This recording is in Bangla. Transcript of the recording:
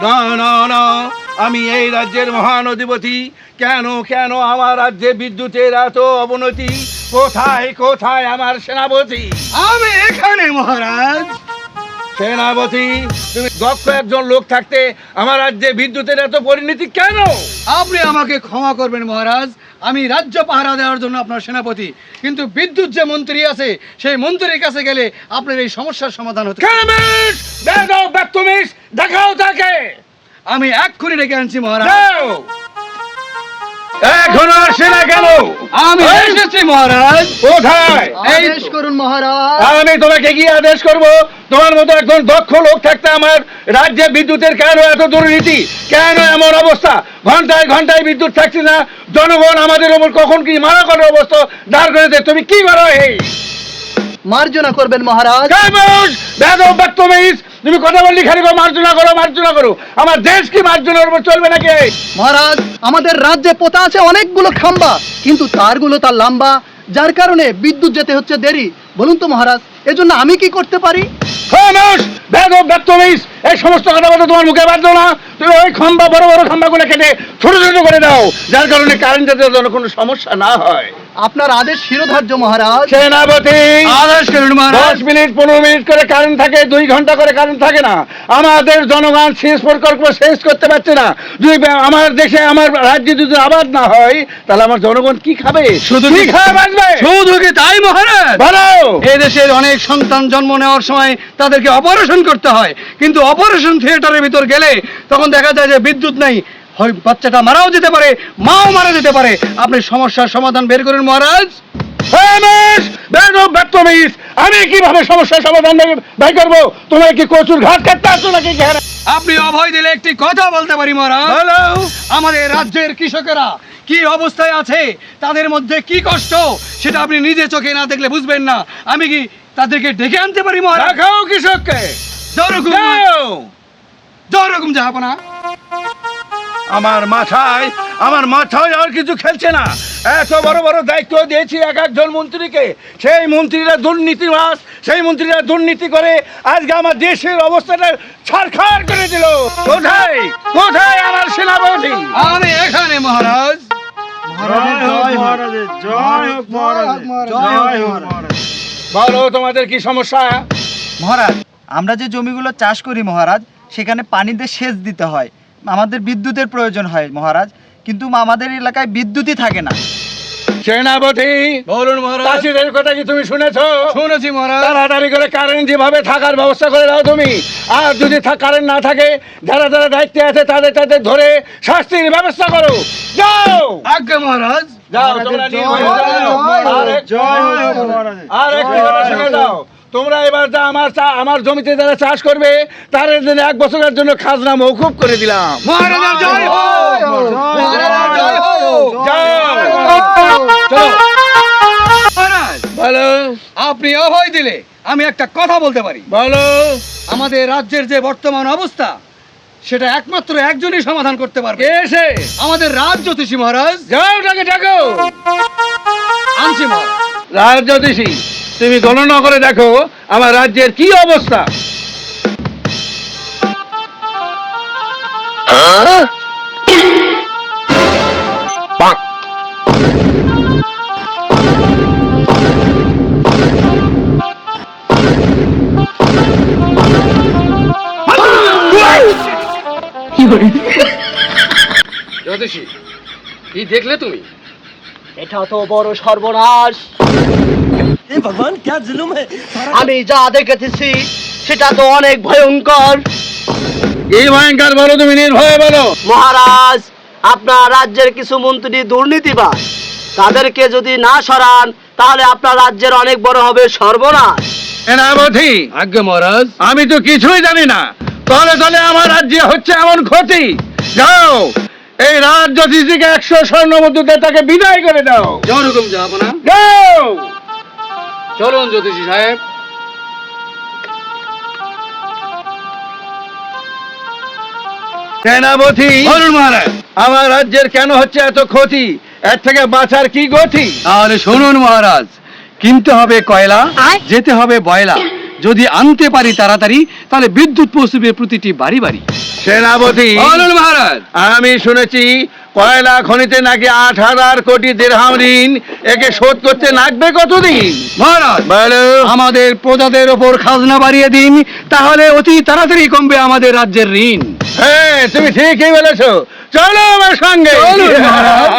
না না না, আমি এই রাজ্যের মহান অধিপতি। কেন কেন আমার রাজ্যে বিদ্যুতের এত অবনতি? কোথায় কোথায় আমার সেনাপতি? আমি এখানে মহারাজ। সেনাপতি, তুমি দক্ষ একজন লোক থাকতে আমার রাজ্যে বিদ্যুতের এত পরিণতি কেন? আপনি আমাকে ক্ষমা করবেন মহারাজ, আমি রাজ্য পাহারা দেওয়ার জন্য আপনার সেনাপতি, কিন্তু বিদ্যুৎ যে মন্ত্রী আছে সেই মন্ত্রীর কাছে গেলে আপনার এই সমস্যার সমাধান হতে। খামেশ! দাও বাতুমিস, দেখাও তাকে। আমি এক্ষুনি ডেকে আনছি মহারাজ। দাও। এখনো আসে না কেন? আমি এসেছি মহারাজ। কোথায়? আদেশ করুন মহারাজ। আমি তোমাকে কি আদেশ করব? তোমার মতো একজন দক্ষ লোক থাকতে আমার রাজ্যে বিদ্যুতের কেন এত দুর্নীতি? কেন এমন অবস্থা? ঘন্টায় ঘন্টায় বিদ্যুৎ থাকছে না, জনগণ আমাদের ওপর কখন কি মারা করার অবস্থা দাঁড় করেছে। তুমি কি করো? এই মার্জনা করবেন মহারাজ। তুমি কথা বললি খালি মার্জনা করো মার্জনা করো। আমার দেশ কি মার্জনার উপর চলবে নাকি? মহারাজ, আমাদের রাজ্যে পোতা আছে অনেকগুলো খাম্বা, কিন্তু তারগুলো তার লম্বা, যার কারণে বিদ্যুৎ যেতে হচ্ছে দেরি। বলুন তো মহারাজ, এজন্য আমি কি করতে পারি? খামোশ! বেয়াদব বাতুমিস, এই সমস্ত কথা বলতে তোমার মুখে বাধ্য না। তুমি ওই খাম্বা, বড় বড় খাম্বাগুলো কেটে ছোট ছোট করে দাও, যার কারণে কারেন্ট যেতে যেন কোনো সমস্যা না হয়। আপনার আদেশ শিরোধার্য মহারাজ। সেনাপতি, আদেশ করুন মহারাজ। 10 মিনিট 15 মিনিট করে কারেন্ট থাকে, 2 ঘন্টা করে কারেন্ট থাকে না। আমাদের জনগণ শেষ প্রকল্প শেষ করতে পারছে না। যদি আমার দেশে আমার রাজ্যে যদি আবাদ না হয়, তাহলে আমার জনগণ কি খাবে? শুধু কি খাবে বাঁচবে? শুধু কি তাই মহারাজ? বলো। এই দেশের অনেক সন্তান জন্ম নেওয়ার সময় তাদেরকে অপারেশন করতে হয়, কিন্তু অপারেশন থিয়েটারের ভিতর গেলে তখন দেখা যায় যে বিদ্যুৎ নাই, হয় বাচ্চাটা মারাও যেতে পারে, মাও মারা যেতে পারে। আপনি সমস্যার সমাধান বের করুন মহারাজ। আমি কিভাবে সমস্যার সমাধান বের করবো? তোমার কি কচুর ঘাট কাটতে আসছো নাকি? আপনি অভয় দিলে একটি কথা বলতে পারি মহারাজ। বলো। আমাদের রাজ্যের কৃষকেরা কি অবস্থায় আছে, তাদের মধ্যে কি কষ্ট, সেটা আপনি নিজে চোখে না দেখলে বুঝবেন না। আমি কি তাদেরকে ডেকে আনতে পারি মহারাজ? দেখাও কৃষককে। যেরকম যাহাপনা। আমার মাথায় আর কিছু খেলছে না। এত বড় বড় দায়িত্ব দিয়েছি এক একজন মন্ত্রীকে, সেই মন্ত্রীরা দুর্নীতিবাজ, সেই মন্ত্রীরা দুর্নীতি করে আজকে আমার দেশের অবস্থাটা ছারখার করে দিল। কোথায় কোথায় আমার সেনাপতি? আমি এখানে মহারাজ। বলো, তোমাদের কি সমস্যা? মহারাজ, আমরা যে জমিগুলো চাষ করি মহারাজ, সেখানে পানিতে সেচ দিতে হয়, আমাদের বিদ্যুতের প্রয়োজন হয় মহারাজ, কিন্তু আমাদের এলাকায় বিদ্যুৎই থাকে না। সেনাপতি, বলুন মহারাজ। চাষিদের কথা কি তুমি শুনেছো? শুনেছি মহারাজ। তাড়াতাড়ি করে কারেন্ট যেভাবে থাকার ব্যবস্থা করে দাও তুমি। আর যদি কারেন্ট না থাকে, যারা যারা দায়িত্বে আছে তাদের ধরে শাস্তির ব্যবস্থা করো। যাও। আজ্ঞা মহারাজ। যাও, তোমরা নির্ভয় যাও। আর একটি কথা শুনে দাও, তোমরা এবার যা আমার জমিতে যারা চাষ করবে তাদের জন্য 1 বছরের জন্য খাজনা মওকুফ করে দিলাম। মহারাজার জয় হোক। মহারাজার জয় হোক। যাও। চলো। মহারাজ, বলো। আপনি অভয় দিলে আমি একটা কথা বলতে পারি। বলো। আমাদের রাজ্যের যে বর্তমান অবস্থা, সেটা একমাত্র একজনই সমাধান করতে পারবে। কে এসে? আমাদের রাজ জ্যোতিষী মহারাজ। যাও, ডাকো। আনছি মহারাজ। রাজ জ্যোতিষী, তুমি গণনা করে দেখো আমার রাজ্যের কি অবস্থা। জ্যোতিষী, কি দেখলে তুমি? এটা তো বড় সর্বনাশ। আমি যা দেখেছি সেটা তো অনেক ভয়ঙ্কর। এই ভয়ঙ্কর বলো, তুমি নির্ভয়ে বলো। মহারাজ, আপনার রাজ্যের কিছু মন্ত্রী দুর্নীতিবাজ, তাদেরকে যদি না সরান তাহলে আপনার রাজ্যের অনেক বড় হবে সর্বনাশ। সেনাপতি, আজ্ঞা মহারাজ। আমি তো কিছুই জানি না, তলে আমার রাজ্যে হচ্ছে এমন ক্ষতি। যাও, এই রাজ জ্যোতিষীকে 100 স্বর্ণ মুদ্রা তাকে বিদায় করে দাও। যেরকম যাহাপনা। যাও। চলুন জ্যোতিষী সাহেব। সেনাপতি, বলুন মহারাজ। আমার রাজ্যের কেন হচ্ছে এত ক্ষতি? এর থেকে বাঁচার কি গতি? তাহলে শুনুন মহারাজ, কিনতে হবে কয়লা, যেতে হবে বয়লা। যদি আনতে পারি তাড়াতাড়ি, তাহলে বিদ্যুৎ পৌঁছবে প্রতিটি বাড়ি বাড়ি। সেনাপতি, বলুন মহারাজ। আমি শুনেছি কয়লা খনিতে নাকি 8,000 কোটি দিরহাম ঋণ, একে শোধ করতে লাগবে কতদিন? মহারাজ, বলো। আমাদের প্রজাদের ওপর খাজনা বাড়িয়ে দিন, তাহলে অতি তাড়াতাড়ি কমবে আমাদের রাজ্যের ঋণ। হ্যাঁ, তুমি ঠিকই বলেছো, চলো আমার সঙ্গে। চলুন মহারাজ।